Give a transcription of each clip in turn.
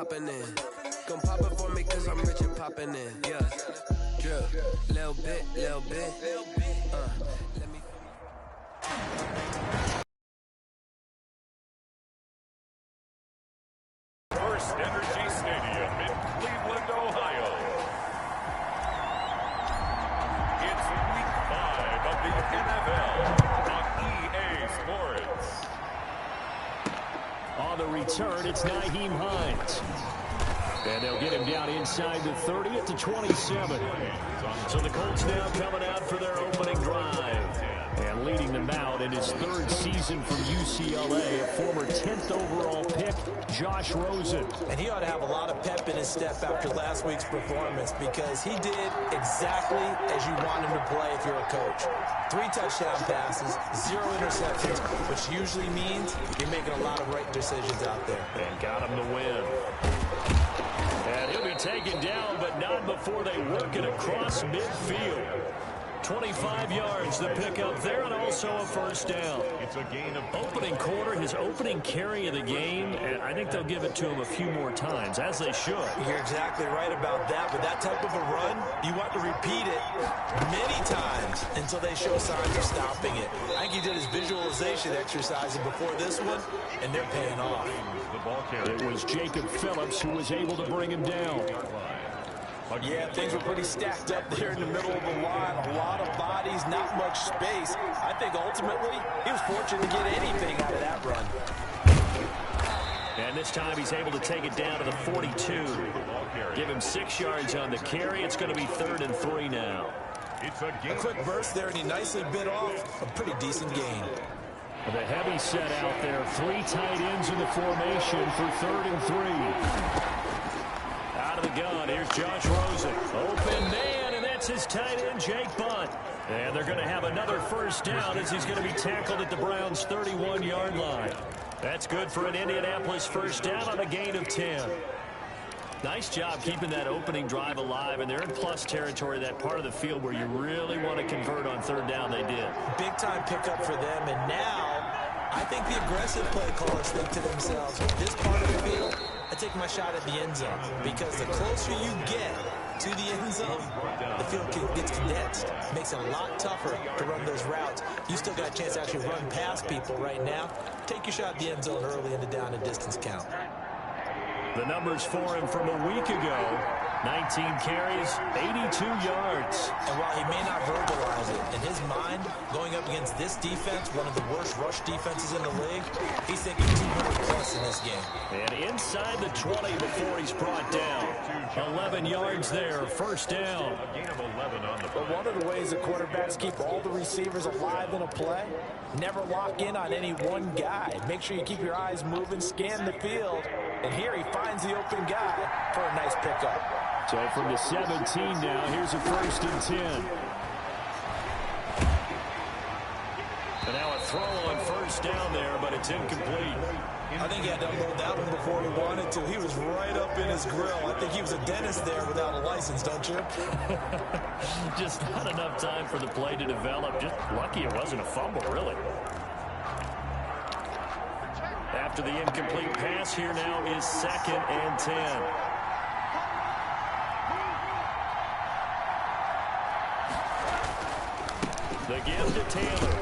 popping in. Come pop it for me, cause I'm rich and popping in. Yeah. Drip. Little bit. Let me. First Energy Stadium in Cleveland, Ohio. It's week 5 of the NFL on EA Sports. On the return, it's Nyheim Hines. And they'll get him down inside the 30 at the 27. So the Colts now coming out for their opening drive. And leading them out in his 3rd season from UCLA, a former 10th overall pick, Josh Rosen. And he ought to have a lot of pep in his step after last week's performance because he did exactly as you want him to play if you're a coach. 3 touchdown passes, 0 interceptions, which usually means you're making a lot of right decisions out there. And got him to win. And he'll be taken down, but not before they work it across midfield. 25 yards the pickup there, and also a first down. It's a gain of opening quarter, his opening carry of the game, and I think they'll give it to him a few more times, as they should. You're exactly right about that. With that type of a run, you want to repeat it many times until they show signs of stopping it. I think he did his visualization exercise before this one, and they're paying off. It was Jacob Phillips who was able to bring him down. Yeah, things were pretty stacked up there in the middle of the line. A lot of bodies, not much space. I think ultimately he was fortunate to get anything out of that run. And this time he's able to take it down to the 42. Give him 6 yards on the carry. It's going to be 3rd and 3 now. A quick burst there, and he nicely bit off a pretty decent gain. The heavy set out there. 3 tight ends in the formation for 3rd and 3. Out of the gun, here's Josh Rosen. Open man, and that's his tight end, Jake Bunt. And they're going to have another first down as he's going to be tackled at the Browns' 31-yard line. That's good for an Indianapolis first down on a gain of 10. Nice job keeping that opening drive alive, and they're in plus territory, that part of the field where you really want to convert on 3rd down. They did. Big-time pickup for them, and now I think the aggressive play callers think to themselves, this part of the field, I take my shot at the end zone, because the closer you get to the end zone, the field gets condensed. It makes it a lot tougher to run those routes. You still got a chance to actually run past people right now. Take your shot at the end zone early in the down and distance count. The numbers for him from a week ago, 19 carries, 82 yards. And while he may not verbalize it, in his mind, going up against this defense, one of the worst rush defenses in the league, he's thinking 200-plus in this game. And inside the 20 before he's brought down. 11 yards there, first down. But one of the ways the quarterbacks keep all the receivers alive in a play, never lock in on any one guy. Make sure you keep your eyes moving, scan the field, and here he finds the open guy for a nice pickup. So from the 17 now, here's a 1st and 10. And now a throw on first down there, but it's incomplete. I think he had to unload that one before he wanted to. He was right up in his grill. I think he was a dentist there without a license, don't you? Just not enough time for the play to develop. Just lucky it wasn't a fumble, really. After the incomplete pass, here now is 2nd and 10. The give to Taylor.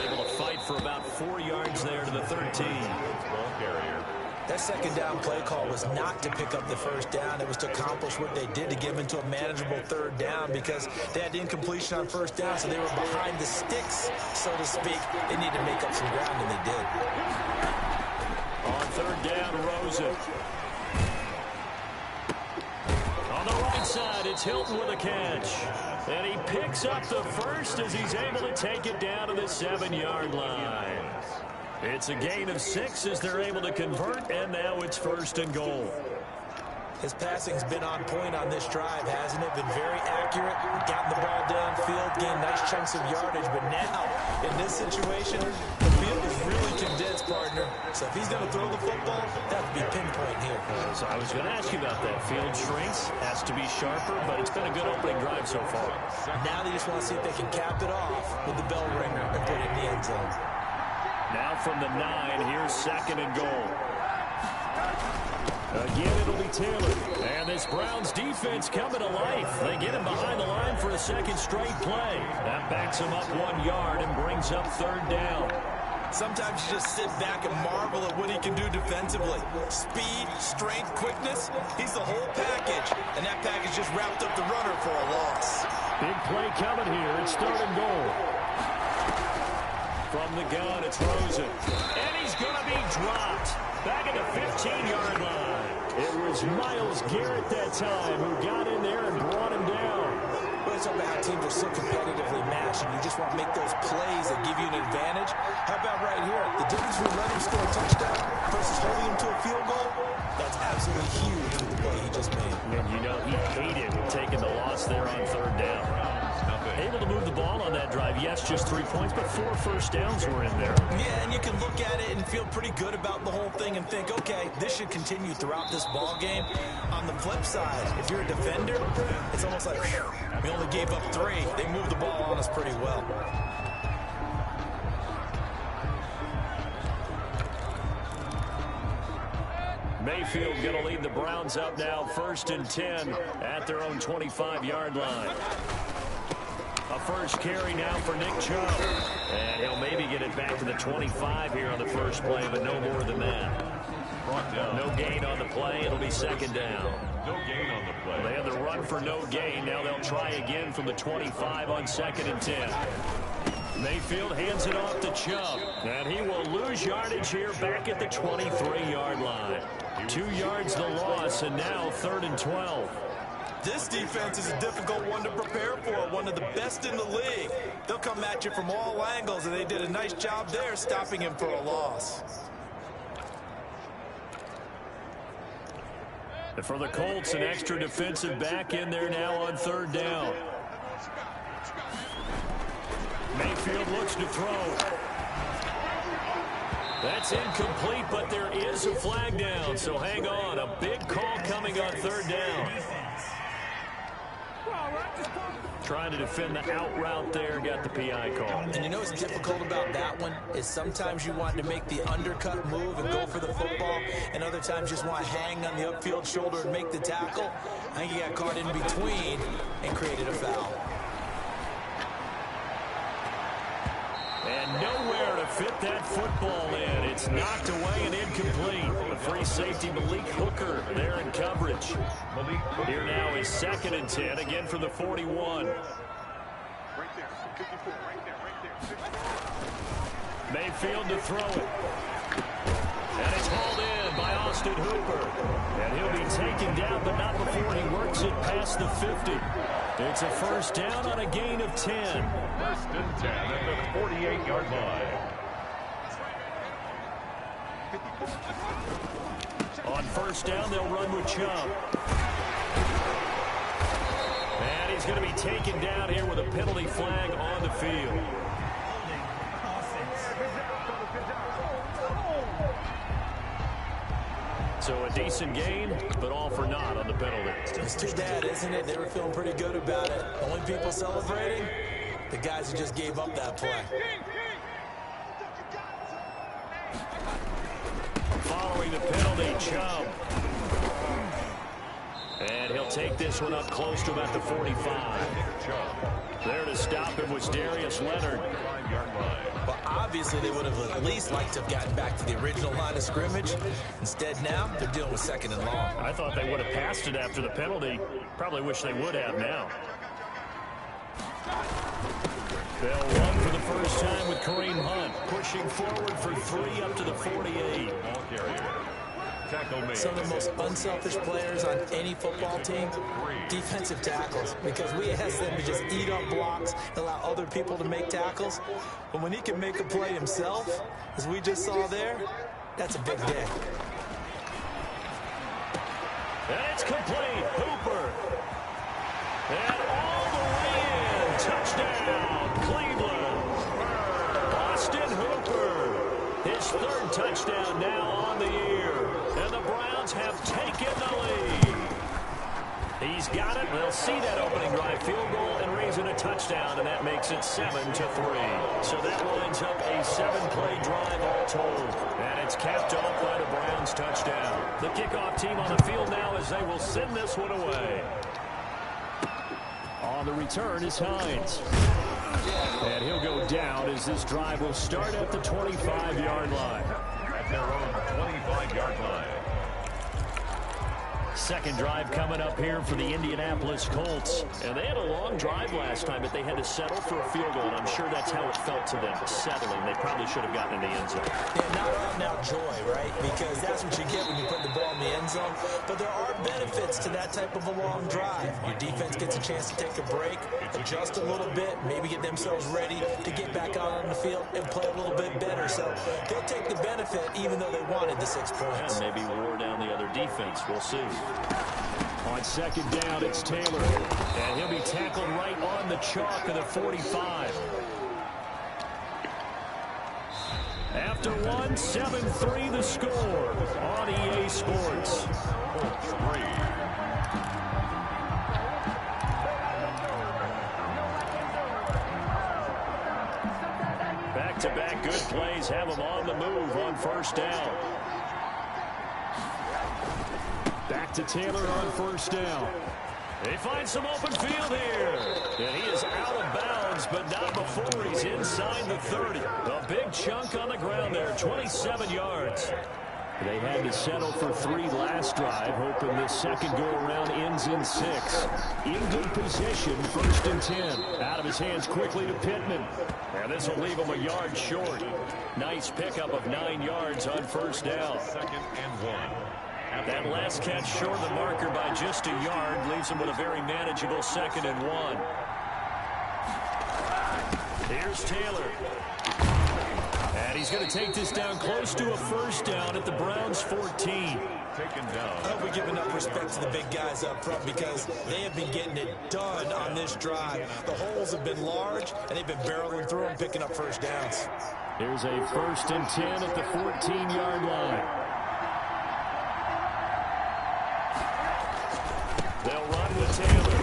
Able to fight for about 4 yards there to the 13. Ball carrier. That 2nd down play call was not to pick up the first down. It was to accomplish what they did to get them into a manageable 3rd down because they had incompletion on first down, so they were behind the sticks, so to speak. They needed to make up some ground, and they did. On 3rd down, Rosen. On the right side, it's Hilton with a catch. And he picks up the first as he's able to take it down to the 7-yard line. It's a gain of 6 as they're able to convert, and now it's 1st and goal. His passing's been on point on this drive, hasn't it? Been very accurate, gotten the ball downfield, gained nice chunks of yardage. But now, in this situation, the field is really condensed, partner. So if he's going to throw the football, that would be pinpoint here. So I was going to ask you about that. Field shrinks, has to be sharper, but it's been a good opening drive so far. Now they just want to see if they can cap it off with the bell ringer and put it in the end zone. Now from the 9, here's 2nd and goal. Again, it'll be Taylor. And this Browns defense coming to life. They get him behind the line for a second straight play. That backs him up 1 yard and brings up third down. Sometimes you just sit back and marvel at what he can do defensively. Speed, strength, quickness, he's the whole package. And that package just wrapped up the runner for a loss. Big play coming here. It's third and goal. From the gun, it's Rosen. And he's going to be dropped. Back at the 15-yard line. It was Myles Garrett that time who got in there and brought him down. Well, it's about how teams are so competitively matched, and you just want to make those plays that give you an advantage. How about right here? The difference between letting him score a touchdown versus holding him to a field goal, that's absolutely huge with the play he just made. And you know he hated taking the loss there on third down. Able to move the ball on that drive. Yes, just 3 points, but 4 first downs were in there. Yeah, and you can look at it and feel pretty good about the whole thing and think, okay, this should continue throughout this ball game. On the flip side, if you're a defender, it's almost like, whew, we only gave up 3. They moved the ball on us pretty well. Mayfield going to lead the Browns up now, 1st and 10 at their own 25-yard line. A first carry now for Nick Chubb. And he'll maybe get it back to the 25 here on the first play, but no more than that. No gain on the play. It'll be second down. No gain on the play. They had the run for no gain. Now they'll try again from the 25 on 2nd and 10. Mayfield hands it off to Chubb. And he will lose yardage here back at the 23-yard line. 2 yards the loss, and now 3rd and 12. This defense is a difficult one to prepare for, one of the best in the league. They'll come at you from all angles, and they did a nice job there stopping him for a loss. And for the Colts, an extra defensive back in there now on 3rd down. Mayfield looks to throw. That's incomplete, but there is a flag down, so hang on. A big call coming on 3rd down. Trying to defend the out route there, got the PI call. And you know what's difficult about that one is sometimes you want to make the undercut move and go for the football, and other times you just want to hang on the upfield shoulder and make the tackle. I think he got caught in between and created a foul. And nowhere to fit that football in. It's knocked away and incomplete. The free safety, Malik Hooker, there in coverage. Here now is 2nd and 10, again for the 41. Mayfield to throw it. And it's hauled in by Austin Hooper. And he'll be taken down, but not before he works it past the 50. It's a first down on a gain of 10. 1st and 10 at the 48-yard line. On 1st down, they'll run with Chubb. And he's going to be taken down here with a penalty flag on the field. So a decent gain, but all for naught on the penalty. It's too bad, isn't it? They were feeling pretty good about it. Only people celebrating, the guys who just gave up that play. Following the penalty, Chubb. And he'll take this one up close to about the 45. There to stop him was Darius Leonard. Well, obviously they would have at least liked to have gotten back to the original line of scrimmage. Instead now, they're dealing with 2nd and long. I thought they would have passed it after the penalty. Probably wish they would have now. They'll run for the first time with Kareem Hunt, pushing forward for 3 up to the 48. Ball carrier. Tackle made. Some of the most unselfish players on any football team, defensive tackles, because we ask them to just eat up blocks, allow other people to make tackles. But when he can make a play himself, as we just saw there, that's a big day. And it's complete. Hooper. And all the way in. Touchdown, Cleveland. Austin Hooper. His 3rd touchdown now on the year. And the Browns have taken the lead. He's got it. They'll see that opening drive field goal and raise it a touchdown, and that makes it 7-3. So that lines up a 7-play drive all told. And it's capped off by the Browns touchdown. The kickoff team on the field now as they will send this one away. On the return is Hines. And he'll go down as this drive will start at the 25-yard line. At their own 25-yard line. Second drive coming up here for the Indianapolis Colts. And they had a long drive last time, but they had to settle for a field goal, and I'm sure that's how it felt to them, settling. They probably should have gotten in the end zone. Yeah, not out now joy, right? Because that's what you get when you put the ball in the end zone. But there are benefits to that type of a long drive. Your defense gets a chance to take a break, adjust a little bit, maybe get themselves ready to get back out on the field and play a little bit better. So they'll take the benefit even though they wanted the 6 points. And maybe wore down the other defense. We'll see. On second down, it's Taylor. And he'll be tackled right on the chalk of the 45. After one, 7-3 the score on EA Sports. Back-to-back good plays have them on the move on first down. Back to Taylor on first down. They find some open field here. And he is out of bounds, but not before he's inside the 30. A big chunk on the ground there, 27 yards. They had to settle for 3 last drive, hoping this second go-around ends in 6. In good position, 1st and 10. Out of his hands quickly to Pittman. And this will leave him a yard short. Nice pickup of 9 yards on first down. 2nd and 1. That last catch short of the marker by just a yard leaves him with a very manageable 2nd and 1. Here's Taylor. And he's going to take this down close to a first down at the Browns' 14. Taken down. I hope we give enough respect to the big guys up front because they have been getting it done on this drive. The holes have been large, and they've been barreling through them, picking up first downs. Here's a 1st and 10 at the 14-yard line. They'll run with Taylor.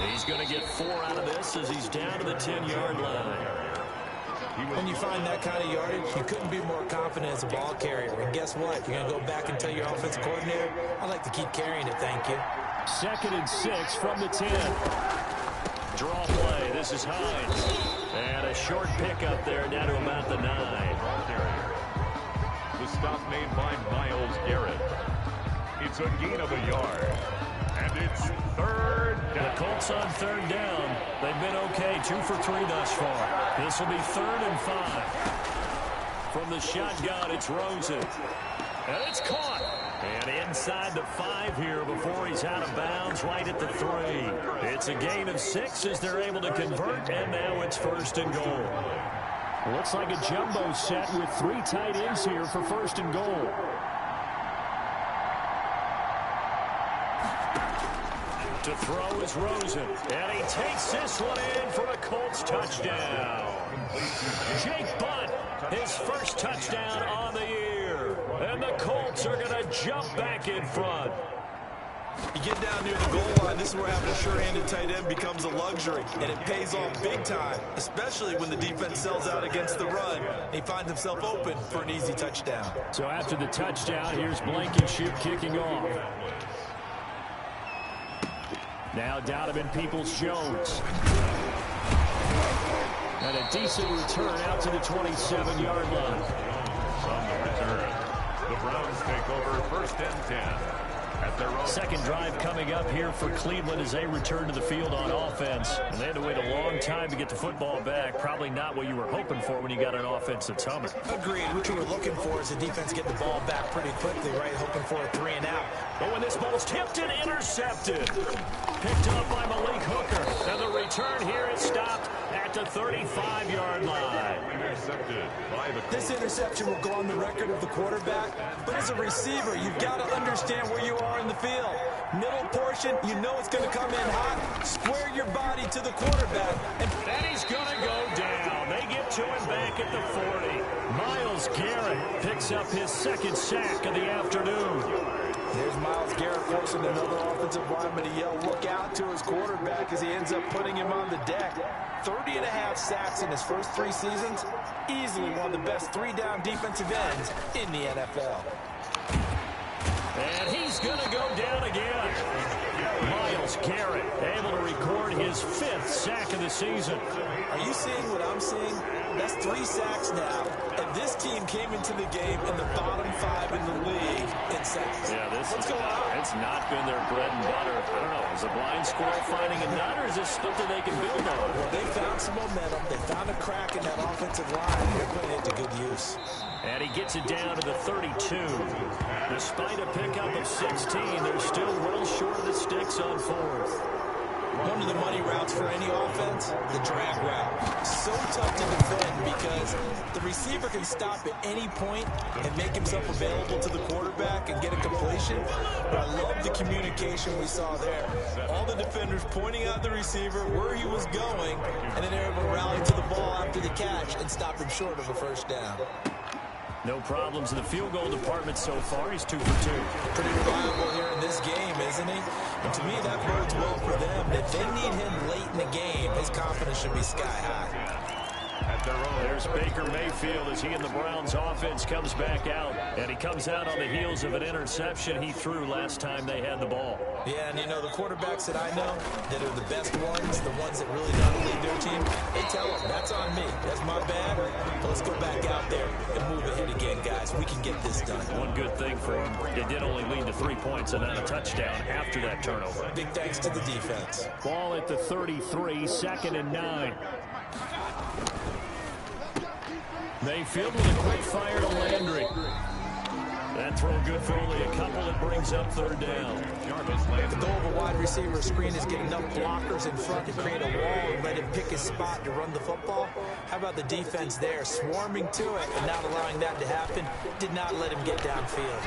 He's going to get 4 out of this as he's down to the 10-yard line. When you find that kind of yardage, you couldn't be more confident as a ball carrier. And guess what? You're going to go back and tell your offensive coordinator, I'd like to keep carrying it, thank you. 2nd and 6 from the 10. Draw play. This is Hines. And a short pickup there down to about the 9. The stop made by Myles Garrett. It's a gain of a yard. And it's 3rd down. The Colts on 3rd down. They've been okay, 2 for 3 thus far. This will be 3rd and 5. From the shotgun, it's Rosen. And it's caught. And inside the 5 here before he's out of bounds right at the 3. It's a gain of 6 as they're able to convert, and now it's 1st and goal. Looks like a jumbo set with 3 tight ends here for 1st and goal. To throw is Rosen. And he takes this one in for a Colts touchdown. Jake Butt, his first touchdown on the year. And the Colts are going to jump back in front. You get down near the goal line, this is where having a sure-handed tight end becomes a luxury, and it pays off big time, especially when the defense sells out against the run. He finds himself open for an easy touchdown. So after the touchdown, here's Blankenship kicking off. Now Donovan Peoples-Jones. And a decent return out to the 27-yard line. On the return, the Browns take over 1st and 10. At their own. Second drive coming up here for Cleveland as they return to the field on offense. And they had to wait a long time to get the football back. Probably not what you were hoping for when you got an offense that's humming. Agreed. What you were looking for is the defense get the ball back pretty quickly, right? Hoping for a 3 and out. But when this ball's tipped and intercepted. Picked up by Malik Hooker. And the return here is stopped at the 35-yard line. Intercepted by the Colts. This interception will go on the record of the quarterback. But as a receiver, you've got to understand where you are in the field. Middle portion, you know it's going to come in hot. Square your body to the quarterback. And he's going to go down. They get to him back at the 40. Myles Garrett picks up his 2nd sack of the afternoon. There's Myles Garrett forcing another offensive lineman to yell, look out, to his quarterback as he ends up putting him on the deck. 30.5 sacks in his first 3 seasons. Easily one of the best 3-down defensive ends in the NFL. And he's going to go down again. Myles Garrett able to record his 5th sack of the season. Are you seeing what I'm seeing? That's 3 sacks now. And this team came into the game in the bottom 5 in the league in sacks. Yeah, What's going on? It's not been their bread and butter. I don't know. Is a blind squirrel finding a nut, or is this something they can build on? Well, they found some momentum. They found a crack in that offensive line. They're putting it to good use. And he gets it down to the 32. Despite a pickup of 16, they're still well short of the sticks on 4th. One of the money routes for any offense, the drag route. So tough to defend because the receiver can stop at any point and make himself available to the quarterback and get a completion. But I love the communication we saw there. All the defenders pointing out the receiver where he was going, and then they're able to rally to the ball after the catch and stop him short of a first down. No problems in the field goal department so far. He's 2 for 2. Pretty reliable here in this game, isn't he? And to me, that bodes well for them. If they need him late in the game, his confidence should be sky high. At their own. There's Baker Mayfield as he and the Browns offense comes back out. And he comes out on the heels of an interception he threw last time they had the ball. Yeah, and you know, the quarterbacks that I know that are the best ones, the ones that really know how to lead their team, they tell them, that's on me. That's my bad. But let's go back out there and move ahead again, guys. We can get this done. One good thing for them, they did only lead to 3 points and not a touchdown after that turnover. Big thanks to the defense. Ball at the 33, 2nd and 9. Mayfield with a quick fire to Landry. That throw good for only a couple. It brings up 3rd down. The goal of a wide receiver screen is get enough blockers in front to create a wall and let him pick his spot to run the football. How about the defense there, swarming to it and not allowing that to happen? Did not let him get downfield.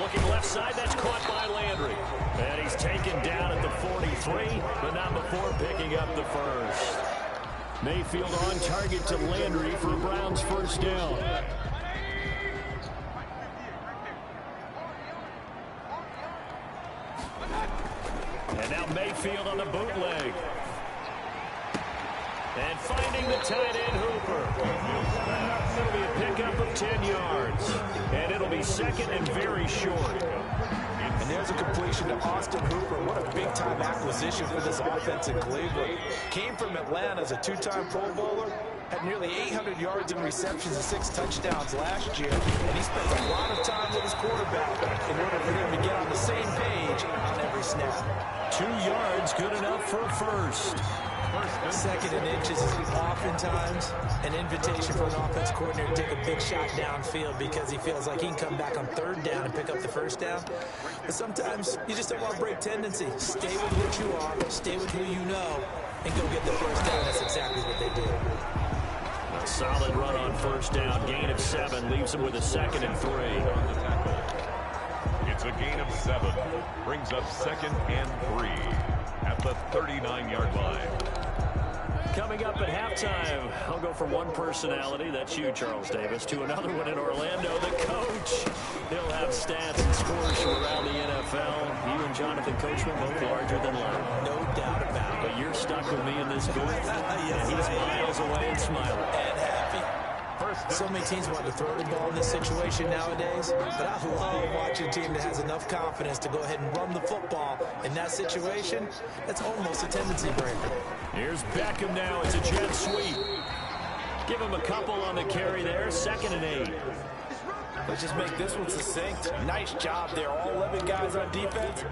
Looking left side, that's caught by Landry. And he's taken down at the 43, but not before picking up the first. Mayfield on target to Landry for Browns' first down. And now Mayfield on the bootleg. And finding the tight end Hooper. It'll be a pickup of 10 yards. And it'll be 2nd and very short. And there's a completion to Austin Hooper. What a big-time acquisition for this offense in Cleveland. Came from Atlanta as a 2-time Pro Bowler. Had nearly 800 yards in receptions and 6 touchdowns last year. And he spent a lot of time with his quarterback in order for them to get on the same page on every snap. 2 yards, good enough for a first. 2nd and inches is oftentimes an invitation for an offense coordinator to take a big shot downfield because he feels like he can come back on 3rd down and pick up the first down. But sometimes you just don't want to break tendency. Stay with what you are, stay with who you know, and go get the first down. That's exactly what they did. A solid run on first down. Gain of 7 leaves him with a 2nd and 3. It's a gain of 7. Brings up 2nd and 3 at the 39-yard line. Coming up at halftime, I'll go from one personality, that's you, Charles Davis, to another one in Orlando, the coach. He'll have stats and scores from around the NFL. You and Jonathan Coachman both larger than life. No doubt about it. But you're stuck with me in this booth, Yes, and he's miles away and smiling. And happy. So many teams want to throw the ball in this situation nowadays, but I love watching a team that has enough confidence to go ahead and run the football. In that situation, that's almost a tendency breaker. Here's Beckham now. It's a jet sweep. Give him a couple on the carry there. 2nd and 8. Let's just make this one succinct. Nice job there. All 11 guys on defense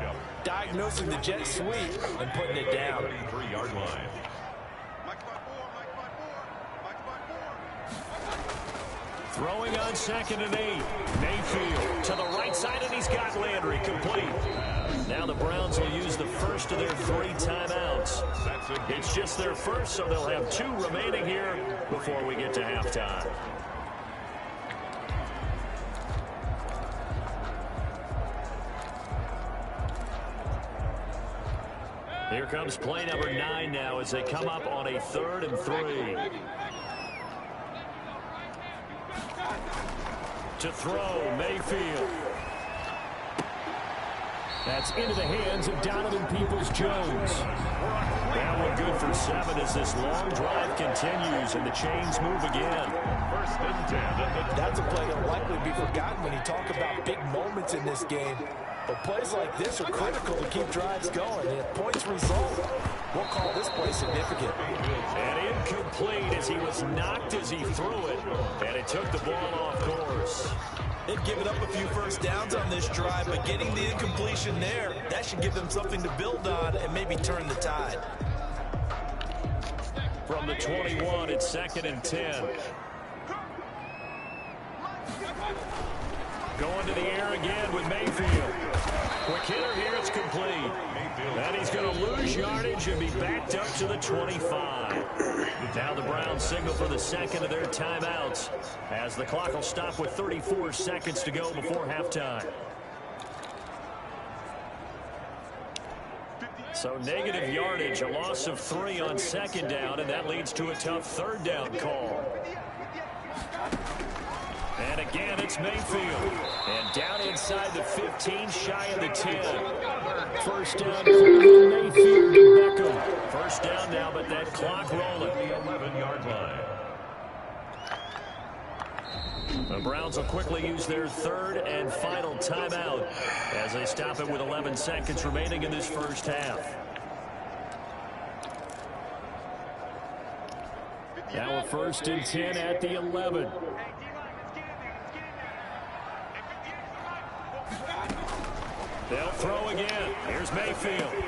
diagnosing the jet sweep and putting it down. 33-yard line. Throwing on 2nd and 8. Mayfield to the right side, and he's got Landry complete. Now the Browns will use the first of their 3 timeouts. It's just their first, so they'll have 2 remaining here before we get to halftime. Here comes play number 9 now as they come up on a 3rd and 3. To throw, Mayfield. That's into the hands of Donovan Peoples-Jones. That one good for 7 as this long drive continues and the chains move again. First and 10. That's a play that will likely be forgotten when you talk about big moments in this game. But plays like this are critical to keep drives going. And if points result, we'll call this play significant. And incomplete as he was knocked as he threw it. And it took the ball off course. They've given up a few first downs on this drive, but getting the incompletion there, that should give them something to build on and maybe turn the tide. From the 21, it's 2nd and 10. Going to the air again with Mayfield. Quick hitter here, it's complete. And he's going to lose yardage and be backed up to the 25. Now the Browns signal for the second of their timeouts as the clock will stop with 34 seconds to go before halftime. So negative yardage, a loss of 3 on 2nd down, and that leads to a tough 3rd down call. And again, it's Mayfield. And down inside the 15, shy of the 10. First down from Mayfield to Beckham. First down now, but that clock rolling. The 11-yard line. The Browns will quickly use their 3rd and final timeout as they stop it with 11 seconds remaining in this first half. Now a 1st and 10 at the 11. They'll throw again. Here's Mayfield.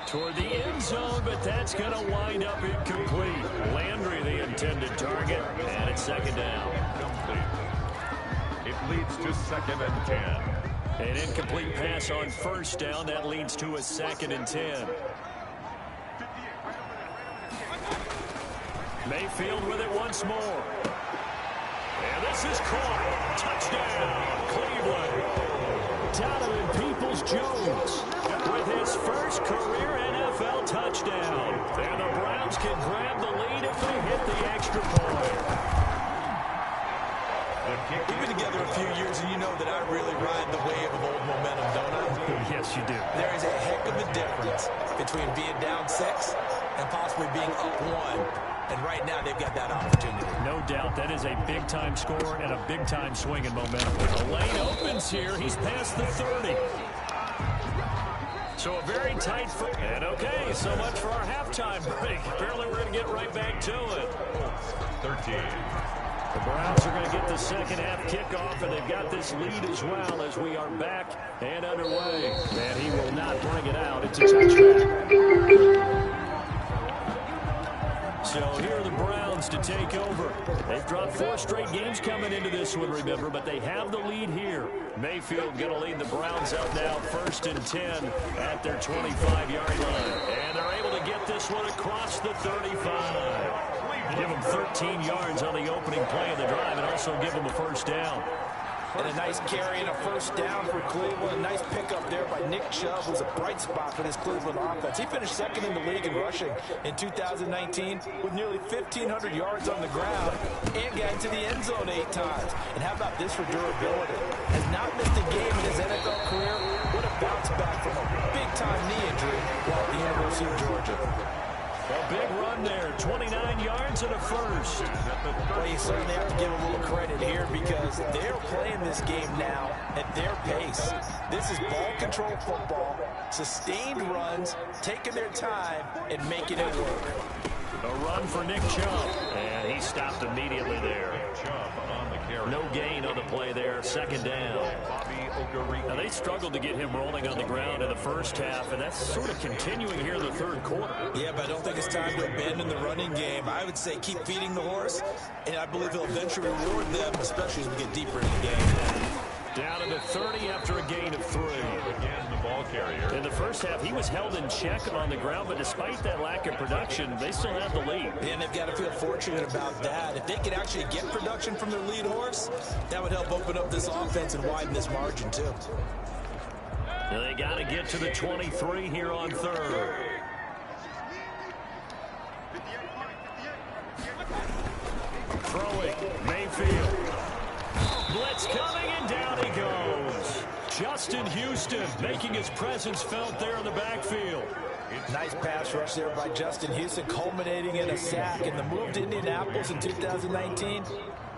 Toward the end zone, but that's going to wind up incomplete. Landry, the intended target, and it's 2nd down. It leads to 2nd and 10. An incomplete pass on 1st down. That leads to a 2nd and 10. Mayfield with it once more. And this is caught. Touchdown, Cleveland. Donovan Peoples-Jones with his first career NFL touchdown. And the Browns can grab the lead if they hit the extra point. We've been together a few years, and you know that I really ride the wave of old momentum, don't I? Yes, you do. There is a heck of a difference between being down 6 and possibly being up 1. And right now, they've got that opportunity. No doubt. That is a big-time score and a big-time swing in momentum. The lane opens here. He's past the 30. So a very tight foot. And okay, so much for our halftime break. Apparently, we're going to get right back to it. 13. The Browns are going to get the second half kickoff, and they've got this lead as well as we are back and underway. And he will not bring it out. It's a touchback. So here are the Browns to take over. They've dropped 4 straight games coming into this one, remember, but they have the lead here. Mayfield going to lead the Browns up now, 1st and 10 at their 25-yard line. And they're able to get this one across the 35. Give them 13 yards on the opening play of the drive and also give them a 1st down. And a nice carry and a 1st down for Cleveland. A nice pickup there by Nick Chubb, who's a bright spot for this Cleveland offense. He finished 2nd in the league in rushing in 2019 with nearly 1,500 yards on the ground and got into the end zone 8 times. And how about this for durability? Has not missed a game in his NFL career. What a bounce back from a big-time knee injury while at the University of Georgia. A big run there, 29 yards and a 1st. Well, you certainly have to give a little credit here because they're playing this game now at their pace. This is ball control football, sustained runs, taking their time, and making it work. A run for Nick Chubb, and he stopped immediately there. Chubb on the carry. No gain on the play there, 2nd down. Now, they struggled to get him rolling on the ground in the first half, and that's sort of continuing here in the 3rd quarter. Yeah, but I don't think it's time to abandon the running game. I would say keep feeding the horse, and I believe he'll eventually reward them, especially as we get deeper in the game. Down into 30 after a gain of 3. Again, the ball carrier. In the first half, he was held in check on the ground, but despite that lack of production, they still have the lead. And they've got to feel fortunate about that. If they could actually get production from their lead horse, that would help open up this offense and widen this margin, too. Now they got to get to the 23 here on 3rd. Throwing, Mayfield. Blitz coming, and down he goes. Justin Houston making his presence felt there in the backfield. Nice pass rush there by Justin Houston, culminating in a sack. And the move to Indianapolis in 2019,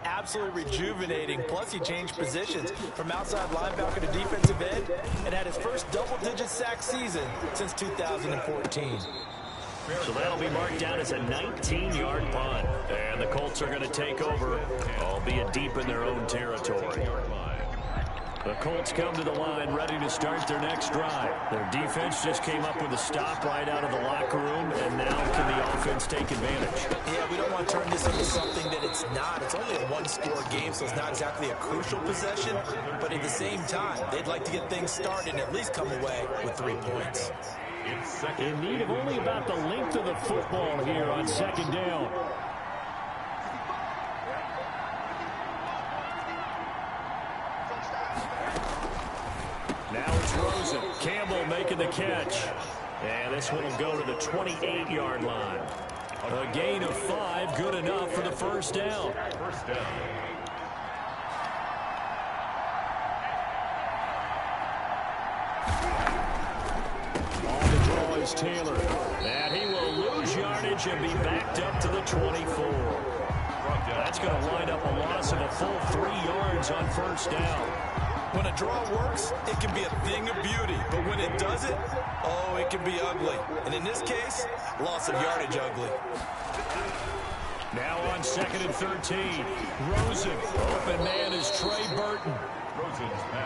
absolutely rejuvenating. Plus, he changed positions from outside linebacker to defensive end and had his first double-digit sack season since 2014. So that'll be marked down as a 19-yard punt. And the Colts are going to take over, albeit deep in their own territory. The Colts come to the line ready to start their next drive. Their defense just came up with a stop right out of the locker room, and now can the offense take advantage? Yeah, we don't want to turn this into something that it's not. It's only a one-score game, so it's not exactly a crucial possession. But at the same time, they'd like to get things started and at least come away with 3 points. In need of only about the length of the football here on second down. Now it's Rosen. Campbell making the catch. And this one will go to the 28-yard line. A gain of 5, good enough for the first down. First down. On the draw is Taylor. And he will lose yardage and be backed up to the 24. That's going to wind up a loss of a full 3 yards on first down. When a draw works, it can be a thing of beauty. But when it doesn't, oh, it can be ugly. And in this case, loss of yardage ugly. Now on 2nd and 13. Rosen. Open man is Trey Burton.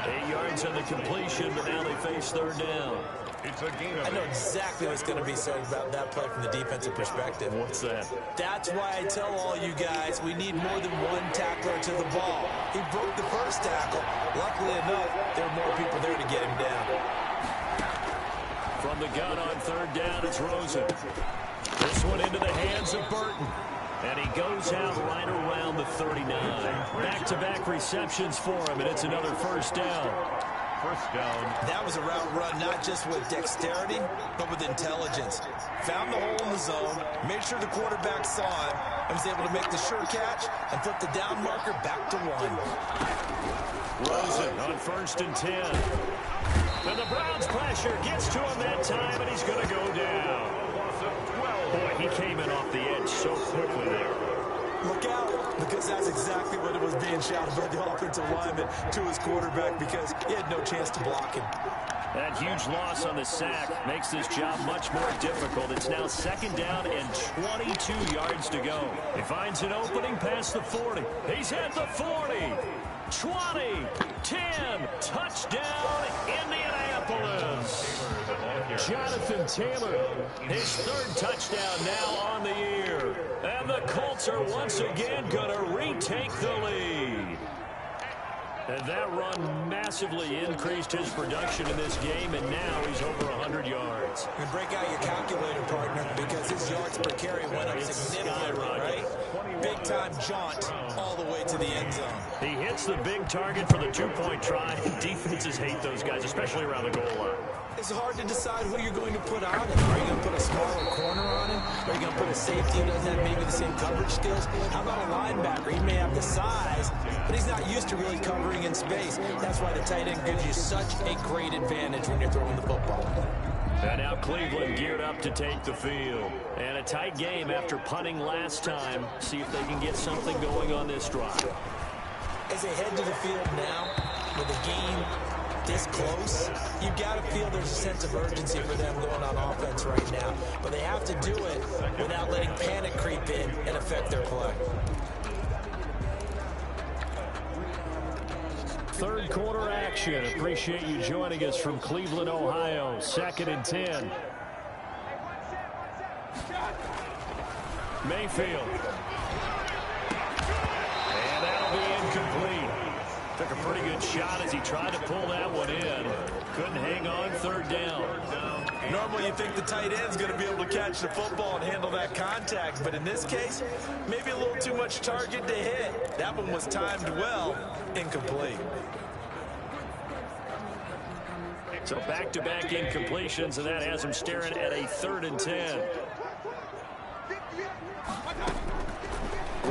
8 yards on the completion, but now they face third down. It's a gain of I know exactly what's going to be said about that play from the defensive perspective. What's that? That's why I tell all you guys we need more than one tackler to the ball. He broke the first tackle. Luckily enough, there were more people there to get him down. From the gun on third down, it's Rosen. This one into the hands of Burton. And he goes out right around the 39. Back-to-back receptions for him, and it's another first down. first down. That was a route run not just with dexterity, but with intelligence. Found the hole in the zone, made sure the quarterback saw it, and was able to make the sure catch and flip the down marker back to 1. Rosen on 1st and 10. And the Browns pressure gets to him that time, and he's going to go down. Boy, he came in off the edge so quickly there. Look out, because that's exactly what it was being shouted by the offensive lineman to his quarterback, because he had no chance to block him. That huge loss on the sack makes this job much more difficult. It's now 2nd down and 22 yards to go. He finds an opening past the 40. He's at the 40. 20, 10, touchdown, Indianapolis. Jonathan Taylor, his 3rd touchdown now on the year. And the Colts are once again going to retake the lead. And that run massively increased his production in this game, and now he's over 100 yards. You break out your calculator, partner, because his yards per carry went up significantly, right? Big-time jaunt all the way to the end zone. He hits the big target for the 2-point try. Defenses hate those guys, especially around the goal line. It's hard to decide who you're going to put on him. Are you going to put a smaller corner on him? Are you going to put a safety who doesn't have maybe the same coverage skills? How about a linebacker? He may have the size, but he's not used to really covering in space. That's why the tight end gives you such a great advantage when you're throwing the football. And now Cleveland geared up to take the field. And a tight game after punting last time. See if they can get something going on this drive. As they head to the field now, with the game this close, you've got to feel there's a sense of urgency for them going on offense right now. But they have to do it without letting panic creep in and affect their play. 3rd quarter action. Appreciate you joining us from Cleveland, Ohio. 2nd and 10. Mayfield. And that'll be incomplete. Took a pretty good shot as he tried to pull that one in. Couldn't hang on. 3rd down. Normally you think the tight end's going to be able to catch the football and handle that contact, but in this case, maybe a little too much target to hit. That one was timed well, incomplete. So back-to-back incompletions, and that has him staring at a 3rd and 10.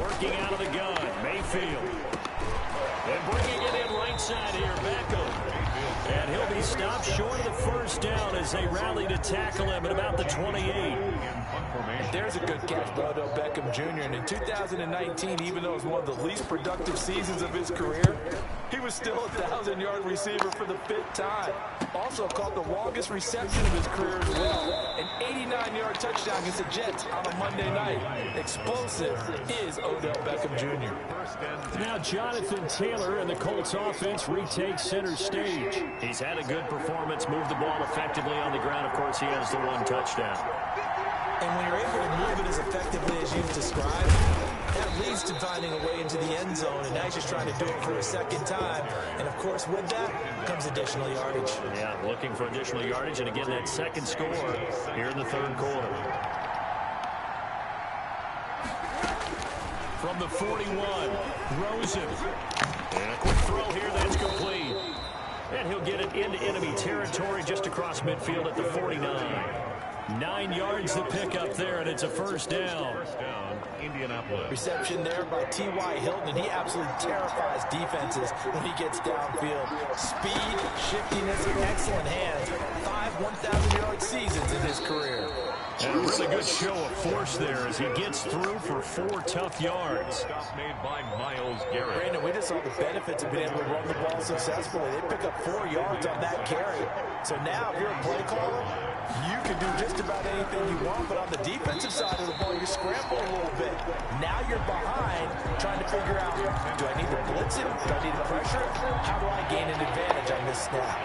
Working out of the gun, Mayfield. And bringing it in right side here, Beckham. And stopped short of the first down as they rally to tackle him at about the 28. There's a good catch by Odell Beckham Jr. And in 2019, even though it was one of the least productive seasons of his career, he was still a 1,000-yard receiver for the 5th time. Also caught the longest reception of his career as well. An 89-yard touchdown against the Jets on a Monday night. Explosive is Odell Beckham Jr. Now Jonathan Taylor and the Colts offense retake center stage. He's had a good performance, moved the ball effectively on the ground. Of course, he has the 1 touchdown. And when you're able to move it as effectively as you've described, that leads to finding a way into the end zone, and now he's just trying to do it for a second time. And, of course, with that comes additional yardage. Yeah, looking for additional yardage, and again, that second score here in the 3rd quarter. From the 41, Rosen. And a quick throw here, that's complete. And he'll get it into enemy territory just across midfield at the 49. 9 yards to pick up there, and it's a first down. Indianapolis. Reception there by T.Y. Hilton, and he absolutely terrifies defenses when he gets downfield. Speed, shiftiness, excellent hands. 5 1,000-yard seasons in his career. And a really good show of force there as he gets through for 4 tough yards. Stop made by Myles Garrett. Brandon, we just saw the benefits of being able to run the ball successfully. They pick up 4 yards on that carry. So now, if you're a play caller, you can do just about anything you want, but on the defensive side of the ball, you scramble a little bit. Now you're behind, trying to figure out, do I need to blitz it? Do I need to pressure it? How do I gain an advantage on this snap?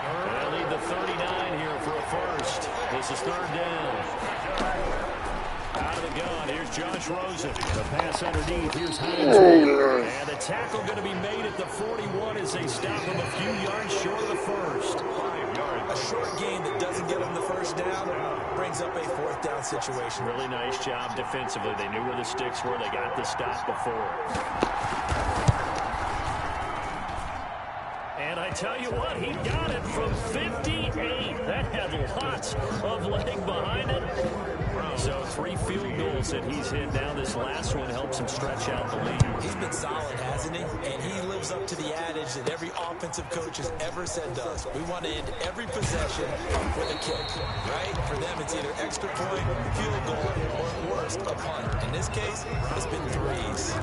They'll need the 39 here for a first. This is 3rd down. Out of the gun, here's Josh Rosen. The pass underneath, here's Hines. And the tackle going to be made at the 41 as they stop him a few yards short of the first. A short gain that doesn't get them the first down brings up a 4th down situation. Really nice job defensively. They knew where the sticks were. They got the stop before. And I tell you what, he got it from 58. That had lots of leg behind it. So 3 field goals that he's hit now. This last one helps him stretch out the lead. He's been solid, hasn't he? And he lives up to the adage that every offensive coach has ever said to us. We want to end every possession with a kick, right? For them, it's either extra point, field goal, or at worst, a punt. In this case, it's been 3s.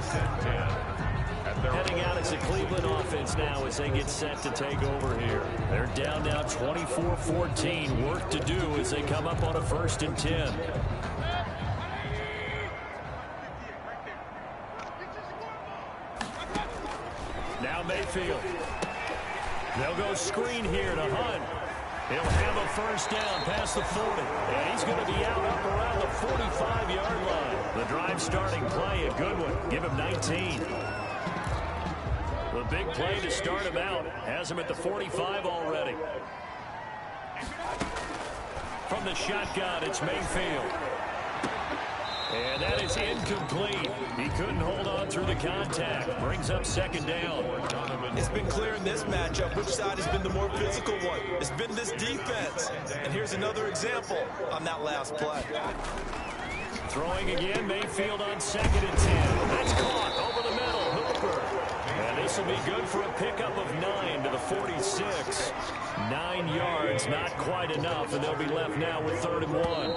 Heading out as a Cleveland offense now as they get set to take over here. They're down now 24-14. Work to do as they come up on a 1st and 10. Now Mayfield. They'll go screen here to Hunt. He'll have a first down past the 40. And he's going to be out up around the 45-yard line. The drive starting play, a good one. Give him 19. The big play to start him out. Has him at the 45 already. From the shotgun, it's Mayfield. And that is incomplete. He couldn't hold on through the contact. Brings up 2nd down. It's been clear in this matchup which side has been the more physical one. It's been this defense. And here's another example on that last play. Throwing again, Mayfield on 2nd and 10. That's caught over the middle. Hooper. And this will be good for a pickup of 9 to the 46. 9 yards, not quite enough, and they'll be left now with 3rd and 1.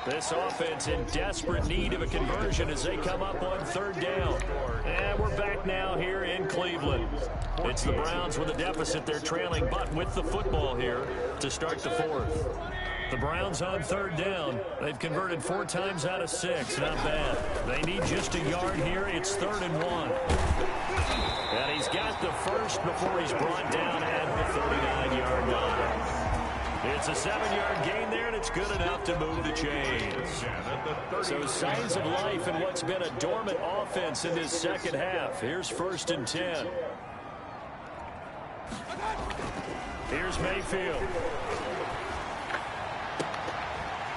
This offense in desperate need of a conversion as they come up on 3rd down. And we're back now here in Cleveland. It's the Browns with a deficit. They're trailing, but with the football here to start the 4th. The Browns on 3rd down. They've converted 4 times out of 6. Not bad. They need just a yard here. It's 3rd and 1. And he's got the first before he's brought down at the 39-yard line. It's a 7-yard gain there, and it's good enough to move the chains. So signs of life in what's been a dormant offense in this second half. Here's 1st and 10. Here's Mayfield.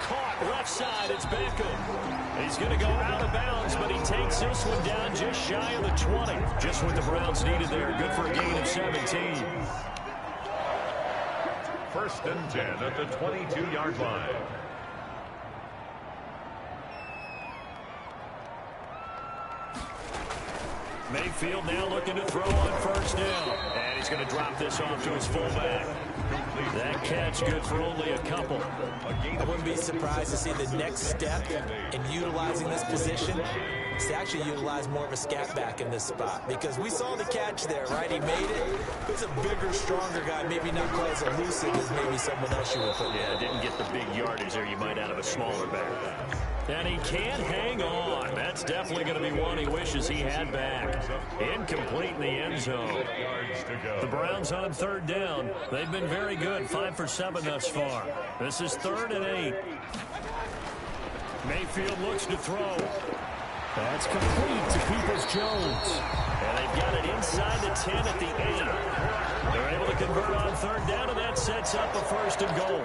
Caught left side, it's Beckham. He's going to go out of bounds, but he takes this one down just shy of the 20. Just what the Browns needed there. Good for a gain of 17. 1st and 10 at the 22-yard line. Mayfield now looking to throw on first down. And he's going to drop this off to his fullback. That catch good for only a couple. I wouldn't be surprised to see the next step in utilizing this position is to actually utilize more of a scat back in this spot, because we saw the catch there, right? He made it. He's a bigger, stronger guy, maybe not quite as elusive as maybe someone else you would put. Yeah, didn't get the big yardage there you might out of a smaller back. And he can't hang on. That's definitely going to be one he wishes he had back. Incomplete in the end zone. The Browns on third down. They've been very good, 5 for 7 thus far. This is 3rd and 8. Mayfield looks to throw. That's complete to Peoples-Jones. And they've got it inside the 10 at the 8. They're able to convert on third down, and that sets up a 1st and goal.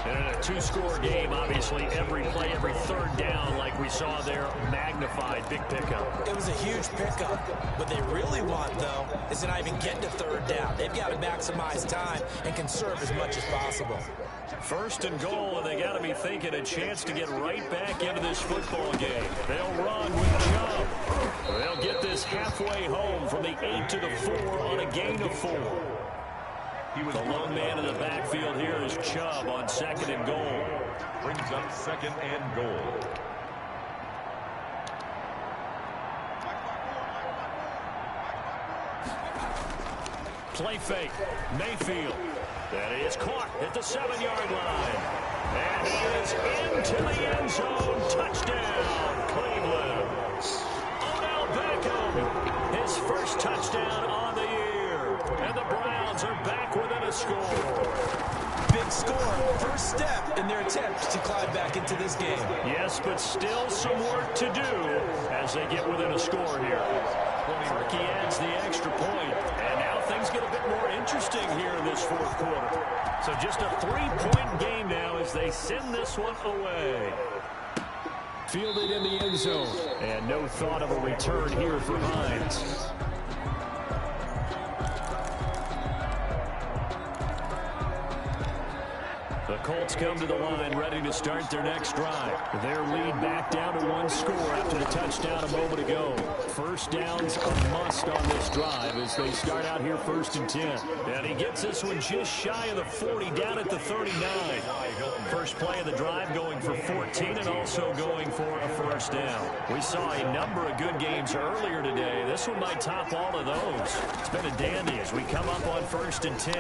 And in a 2-score game, obviously, every play, every third down, like we saw there, magnified, big pickup. It was a huge pickup. What they really want, though, is to not even get to third down. They've got to maximize time and conserve as much as possible. 1st and goal, and they got to be thinking a chance to get right back into this football game. They'll run with Chubb. They'll get this halfway home from the 8 to the 4 on a gain of 4. The lone man in the backfield here is Chubb on 2nd and goal. Brings up 2nd and goal. Play fake. Mayfield. That is caught at the 7-yard line. And he is into the end zone. Touchdown, Cleveland. Odell Beckham, his first touchdown on the year. And the Browns are back within a score. Big score. First step in their attempt to climb back into this game. Yes, but still some work to do as they get within a score here. Turkey adds the extra point, and now things get a bit more interesting here in this 4th quarter. So just a 3-point game now as they send this one away. Fielded in the end zone, and no thought of a return here for Hines. The Colts come to the line ready to start their next drive. Their lead back down to 1 score after the touchdown a moment ago. First down's a must on this drive as they start out here 1st and 10. And he gets this one just shy of the 40, down at the 39. First play of the drive going for 14 and also going for a 1st down. We saw a number of good games earlier today. This one might top all of those. It's been a dandy as we come up on 1st and 10.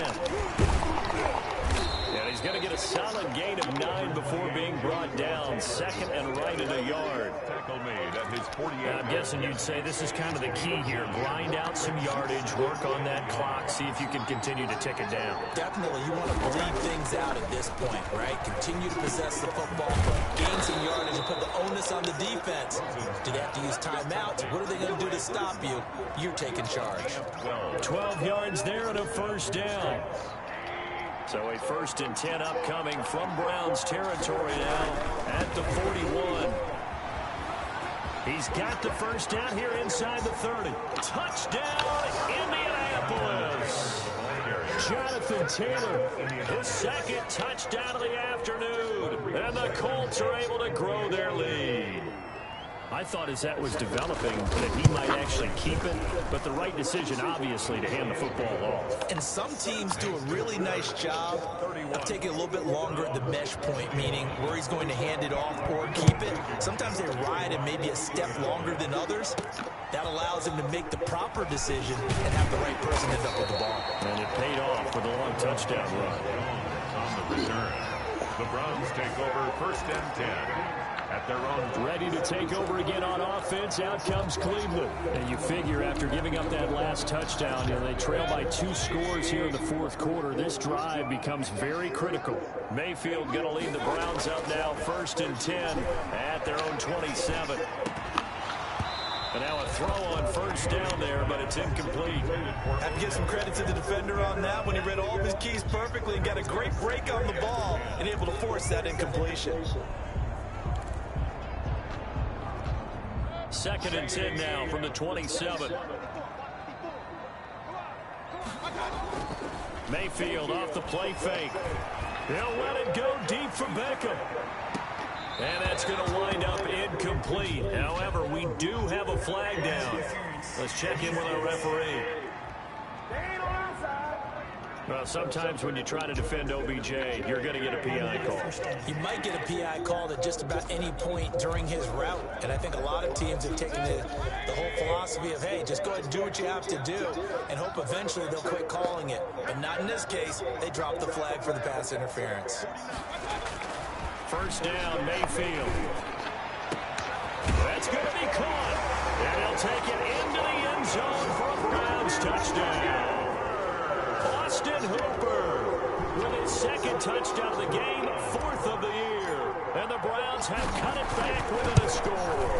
And he's going to get a solid gain of 9 before being brought down. 2nd and right at a yard. Tackle made at his 48. I'm guessing you'd say this is kind of the key here. Grind out some yardage, work on that clock, see if you can continue to tick it down. Definitely, you want to bleed things out at this point, right? Continue to possess the football, gain some yardage, and put the onus on the defense. Do they have to use timeouts? What are they going to do to stop you? You're taking charge. 12 yards there and a 1st down. So a 1st and 10 upcoming from Browns territory now at the 41. He's got the 1st down here inside the 30. Touchdown, Indianapolis. Jonathan Taylor, his 2nd touchdown of the afternoon. And the Colts are able to grow their lead. I thought as that was developing that he might actually keep it, but the right decision, obviously, to hand the football off. And some teams do a really nice job of taking a little bit longer at the mesh point, meaning where he's going to hand it off or keep it. Sometimes they ride him maybe a step longer than others. That allows him to make the proper decision and have the right person end up with the ball. And it paid off with a long touchdown run. On the return, the Browns take over 1st and 10. At their own. Ready to take over again on offense. Out comes Cleveland. And you figure after giving up that last touchdown, they trail by 2 scores here in the 4th quarter. This drive becomes very critical. Mayfield going to lead the Browns up now 1st and 10 at their own 27. And now a throw on 1st down there, but it's incomplete. Have to give some credit to the defender on that when he read all of his keys perfectly and got a great break on the ball and able to force that incompletion. 2nd and 10 now from the 27. Mayfield off the play fake. He'll let it go deep for Beckham. And that's going to wind up incomplete. However, we do have a flag down. Let's check in with our referee. Well, sometimes when you try to defend OBJ, you're going to get a PI call. You might get a PI called at just about any point during his route. And I think a lot of teams have taken the whole philosophy of, hey, just go ahead and do what you have to do and hope eventually they'll quit calling it. But not in this case. They dropped the flag for the pass interference. First down, Mayfield. That's going to be caught. And he'll take it into the end zone for a Browns touchdown. Austin Hooper with his second touchdown of the game, 4th of the year. And the Browns have cut it back within a score.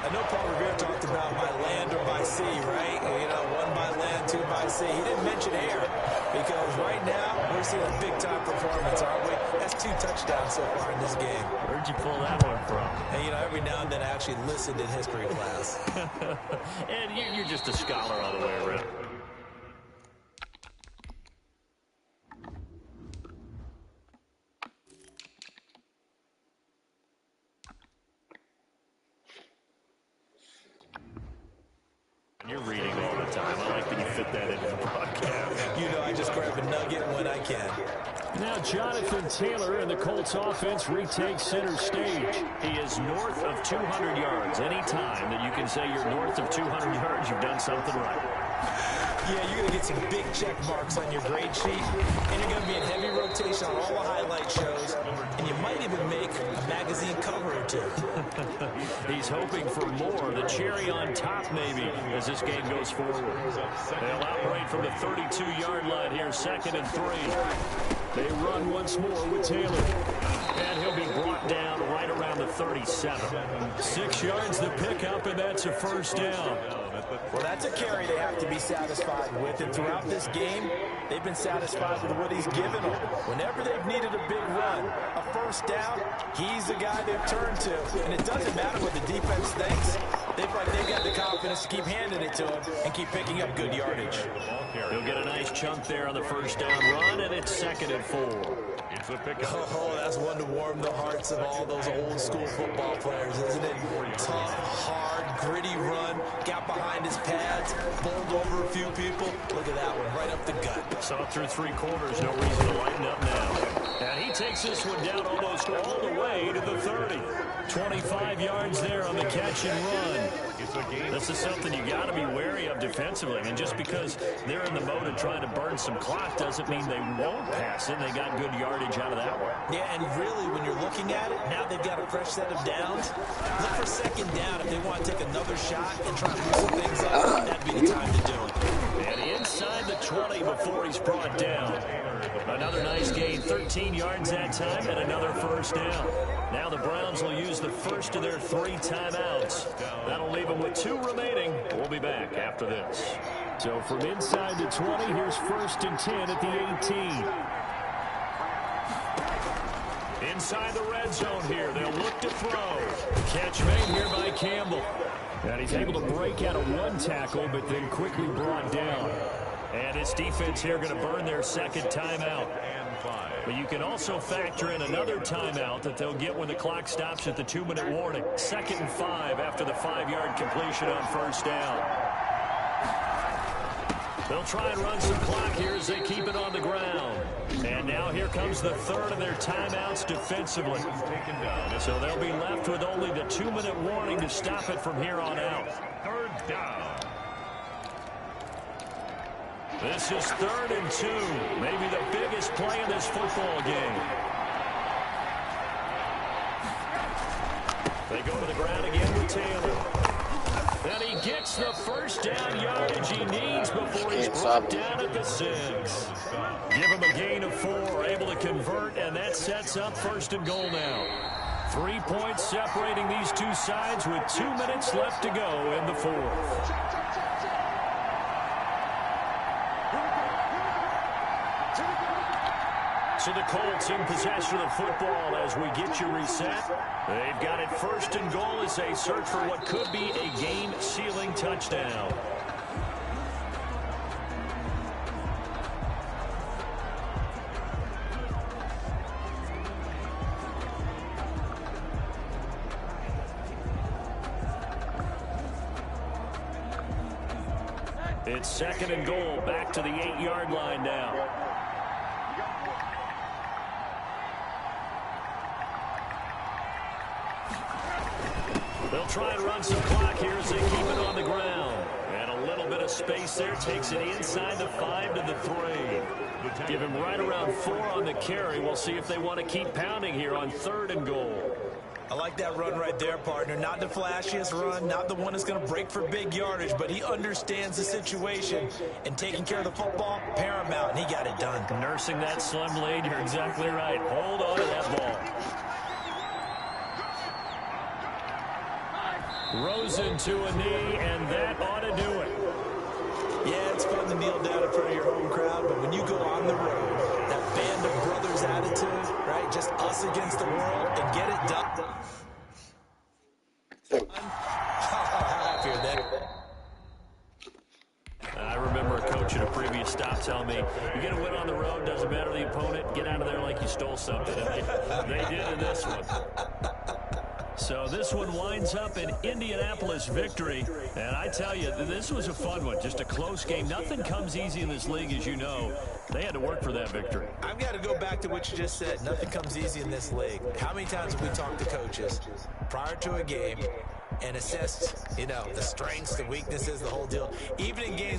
I know Paul Revere talked about by land or by sea, right? You know, 1 by land, 2 by sea. He didn't mention air because right now we're seeing a big-time performance, aren't we? That's 2 touchdowns so far in this game. Where'd you pull that one from? And, you know, every now and then I actually listened in history class. And you're just a scholar all the way around. You're reading all the time. I like that you fit that into the broadcast. You know, I just grab a nugget when I can. Now Jonathan Taylor and the Colts offense retakes center stage. He is north of 200 yards. Any time that you can say you're north of 200 yards, you've done something right. Yeah, you're going to get some big check marks on your grade sheet, and you're going to be in heavy rotation on all the highlight shows, and you might even make a magazine cover or 2. He's hoping for more, the cherry on top maybe, as this game goes forward. They'll operate from the 32-yard line here, 2nd and 3. They run once more with Taylor. And he'll be brought down right around the 37. 6 yards the pickup, and that's a first down. Well, that's a carry they have to be satisfied with. And throughout this game, they've been satisfied with what he's given them. Whenever they've needed a big run, a first down, he's the guy they've turned to. And it doesn't matter what the defense thinks. They've got the confidence to keep handing it to him and keep picking up good yardage. He'll get a nice chunk there on the first down run, and it's 2nd and 4. It's a pickup. Oh, that's one to warm the hearts of all those old school football players, isn't it? Tough, hard, gritty run, got behind his pads, bowled over a few people. Look at that one, right up the gut. Saw through 3 quarters, no reason to lighten up now. And he takes this one down almost all the way to the 30. 25 yards there on the catch and run. This is something you got to be wary of defensively. And just because they're in the mode of trying to burn some clock doesn't mean they won't pass it. They got good yardage out of that one. Yeah, and really, when you're looking at it, now they've got a fresh set of downs. Look for 2nd down if they want to take another shot and try to loosen things up. That'd be the time to do it. And inside the 20 before he's brought down. Another nice gain, 13 yards that time, and another first down. Now the Browns will use the first of their 3 timeouts. That'll leave them with 2 remaining. We'll be back after this. So from inside the 20, here's 1st and 10 at the 18. Inside the red zone here, they'll look to throw. Catch made here by Campbell. And he's able to break out of 1 tackle, but then quickly brought down. And his defense here going to burn their 2nd timeout. But you can also factor in another timeout that they'll get when the clock stops at the 2-minute warning. 2nd and 5 after the 5-yard completion on first down. They'll try and run some clock here as they keep it on the ground. And now here comes the 3rd of their timeouts defensively. So they'll be left with only the 2-minute warning to stop it from here on out. 3rd down. This is 3rd and 2. Maybe the biggest play in this football game. They go to the ground again with Taylor. And he gets the first down yardage he needs before he's brought down at the 6. Give him a gain of 4, able to convert, and that sets up 1st and goal now. 3 points separating these 2 sides with 2 minutes left to go in the 4th. So the Colts in possession of the football as we get you reset. They've got it 1st and goal as they search for what could be a game-sealing touchdown. It's 2nd and goal, back to the 8-yard line now. They'll try and run some clock here as they keep it on the ground. And a little bit of space there, takes it inside the 5 to the 3. Give him right around 4 on the carry. We'll see if they want to keep pounding here on 3rd and goal. I like that run right there, partner. Not the flashiest run, not the one that's going to break for big yardage, but he understands the situation, and taking care of the football, paramount, and he got it done. Nursing that slim lead, you're exactly right. Hold on to that ball. Rosen to a knee, and that ought to do it. Yeah, it's fun to kneel down in front of your home crowd, but when you go on the road, that band of brothers attitude, right, just us against the world, and get it done. How happy are they? I remember a coach at a previous stop telling me, you get a win on the road, doesn't matter the opponent, get out of there like you stole something. And they did in this one. So this one winds up an Indianapolis victory. And I tell you, this was a fun one. Just a close game. Nothing comes easy in this league, as you know. They had to work for that victory. I've got to go back to what you just said. Nothing comes easy in this league. How many times have we talked to coaches prior to a game and assessed, the strengths, the weaknesses, the whole deal? Even in games